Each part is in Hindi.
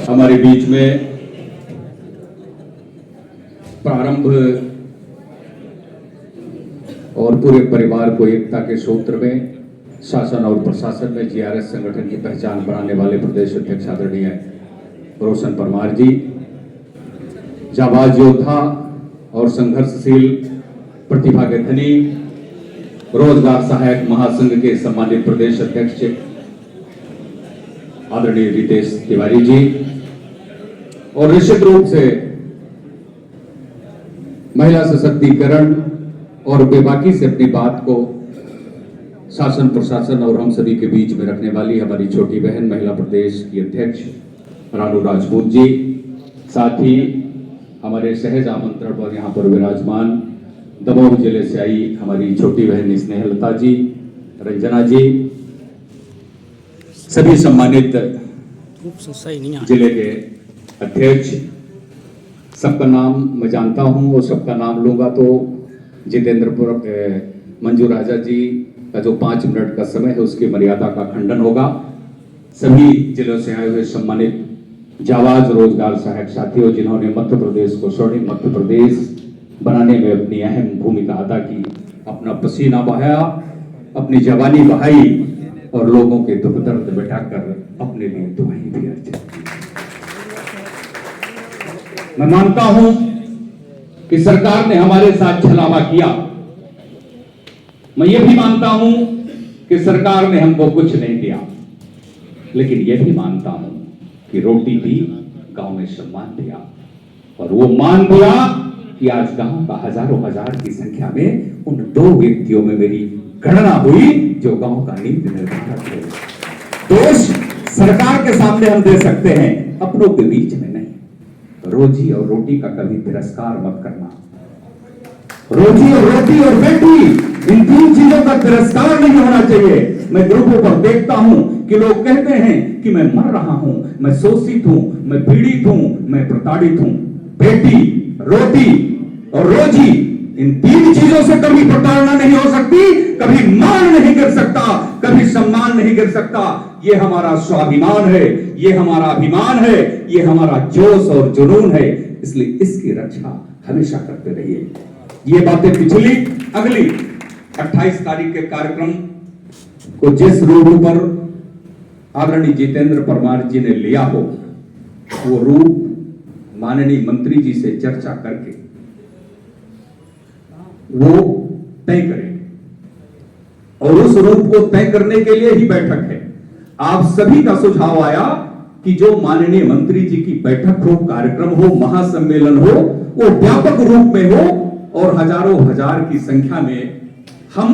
हमारे बीच में प्रारंभ और पूरे परिवार को एकता के सूत्र में शासन और प्रशासन में जीआरएस संगठन की पहचान बनाने वाले प्रदेश अध्यक्ष आदरणीय रोशन परमार जी, जाबाज योद्धा और संघर्षशील प्रतिभा के धनी रोजगार सहायक महासंघ के सम्मानित प्रदेश अध्यक्ष आदरणीय रितेश तिवारी जी, और निश्चित रूप से महिला सशक्तिकरण और बेबाकी से अपनी बात को शासन प्रशासन और हम सभी के बीच में रखने वाली हमारी छोटी बहन महिला प्रदेश की अध्यक्ष रानू राजपूत जी, साथ ही हमारे सहज आमंत्रण पर यहाँ पर विराजमान दमोह जिले से आई हमारी छोटी बहन स्नेहलता जी, रंजना जी, सभी सम्मानित जिले के अध्यक्ष, सबका नाम मैं जानता हूं और सबका नाम लूंगा तो जितेंद्रपुर मंजू राजा जी का जो 5 मिनट का समय है उसकी मर्यादा का खंडन होगा। सभी जिलों से आए हुए सम्मानित जाबाज रोजगार सहायक साथियों, जिन्होंने मध्य प्रदेश को स्वर्णिम मध्य प्रदेश बनाने में अपनी अहम भूमिका अदा की, अपना पसीना बहाया, अपनी जवानी बहाई और लोगों के दुख दर्द बैठाकर अपने लिए दुआएं भी अर्जित की। मैं मानता हूं कि सरकार ने हमारे साथ छलावा किया। मैं ये भी मानता हूं कि सरकार ने हमको कुछ नहीं दिया, लेकिन यह भी मानता हूं कि रोटी दी, गांव में सम्मान दिया, और वो मान दिया कि आज गांव का हजारों हजार की संख्या में उन 2 व्यक्तियों में मेरी गणना हुई जो गांव का नीति निर्धारक है। दोष सरकार के सामने हम दे सकते हैं, अपनों के बीच में नहीं। रोजी और रोटी का कभी तिरस्कार मत करना। रोजी और रोटी और बेटी, इन 3 चीजों का तिरस्कार नहीं होना चाहिए। मैं ग्रुपों पर देखता हूं कि लोग कहते हैं कि मैं मर रहा हूं, मैं शोषित हूं, मैं पीड़ित हूं, मैं प्रताड़ित हूं। बेटी, रोटी और रोजी, इन 3 चीजों से कभी प्रताड़ना नहीं हो सकती, कभी मान नहीं गिर सकता, कभी सम्मान नहीं गिर सकता। ये हमारा स्वाभिमान है, ये हमारा अभिमान है, ये हमारा जोश और जुनून है, इसलिए इसकी रक्षा हमेशा करते रहिए। ये बातें पिछली अगली 28 तारीख के कार्यक्रम को जिस रूप पर आदरणीय जितेंद्र परमार जी ने लिया हो, वो रूप माननीय मंत्री जी से चर्चा करके वो तय करेंगे, और उस रूप को तय करने के लिए ही बैठक है। आप सभी का सुझाव आया कि जो माननीय मंत्री जी की बैठक हो, कार्यक्रम हो, महासम्मेलन हो, वो व्यापक रूप में हो और हजारों हजार की संख्या में हम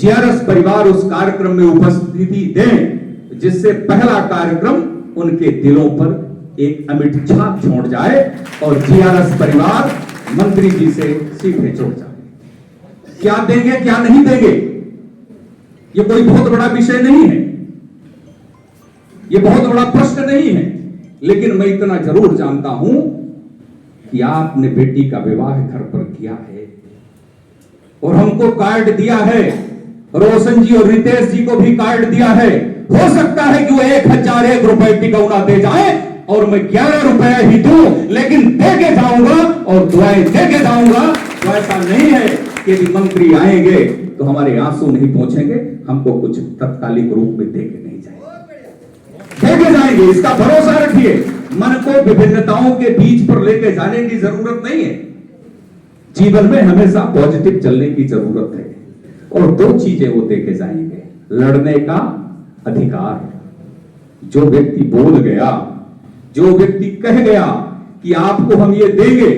जीआरएस परिवार उस कार्यक्रम में उपस्थिति दें, जिससे पहला कार्यक्रम उनके दिलों पर एक अमिट छाप छोड़ जाए और जीआरएस परिवार मंत्री जी से सीधे जुड़ जाए। क्या देंगे क्या नहीं देंगे, ये कोई बहुत बड़ा विषय नहीं है, ये बहुत बड़ा प्रश्न नहीं है, लेकिन मैं इतना जरूर जानता हूं कि आपने बेटी का विवाह घर पर किया है और हमको कार्ड दिया है, रोशन जी और रितेश जी को भी कार्ड दिया है। हो सकता है कि वो 1001 रुपए टिकौना दे जाए और मैं 11 रुपए ही दूं, लेकिन दे के जाऊंगा और दुआएं दे के जाऊंगा। तो ऐसा नहीं है कि यदि मंत्री आएंगे तो हमारे आंसू नहीं पहुंचेंगे, हमको कुछ तत्कालिक रूप में दे के नहीं जाएंगे, दे के जाएंगे, इसका भरोसा रखिए। मन को विभिन्नताओं के बीच पर लेके जाने की जरूरत नहीं है, जीवन में हमेशा पॉजिटिव चलने की जरूरत है। और 2 चीजें वो देके जाएंगे, लड़ने का अधिकार। जो व्यक्ति बोल गया, जो व्यक्ति कह गया कि आपको हम ये देंगे,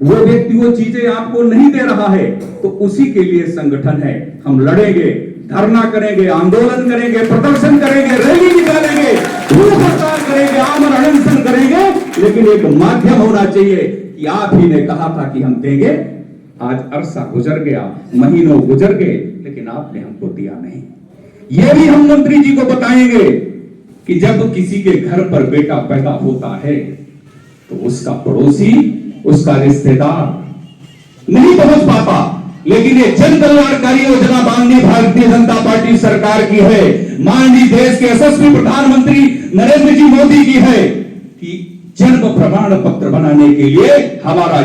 वो व्यक्ति वो चीजें आपको नहीं दे रहा है, तो उसी के लिए संगठन है। हम लड़ेंगे, धरना करेंगे, आंदोलन करेंगे, प्रदर्शन करेंगे, रैली निकालेंगे, भूख हड़ताल करेंगे, आमरण अनशन करेंगे, लेकिन एक माध्यम होना चाहिए कि आप ही ने कहा था कि हम देंगे। आज अरसा गुजर गया, महीनों गुजर गए, लेकिन आपने हमको दिया नहीं। यह भी हम मंत्री जी को बताएंगे कि जब किसी के घर पर बेटा पैदा होता है तो उसका पड़ोसी, उसका रिश्तेदार नहीं पहुंच पाता, लेकिन ये जन कल्याणकारी योजना माननीय भारतीय जनता पार्टी सरकार की है, माननीय देश के यशस्वी प्रधानमंत्री नरेंद्र जी मोदी की है। कि जन्म प्रमाण पत्र बनाने के लिए हमारा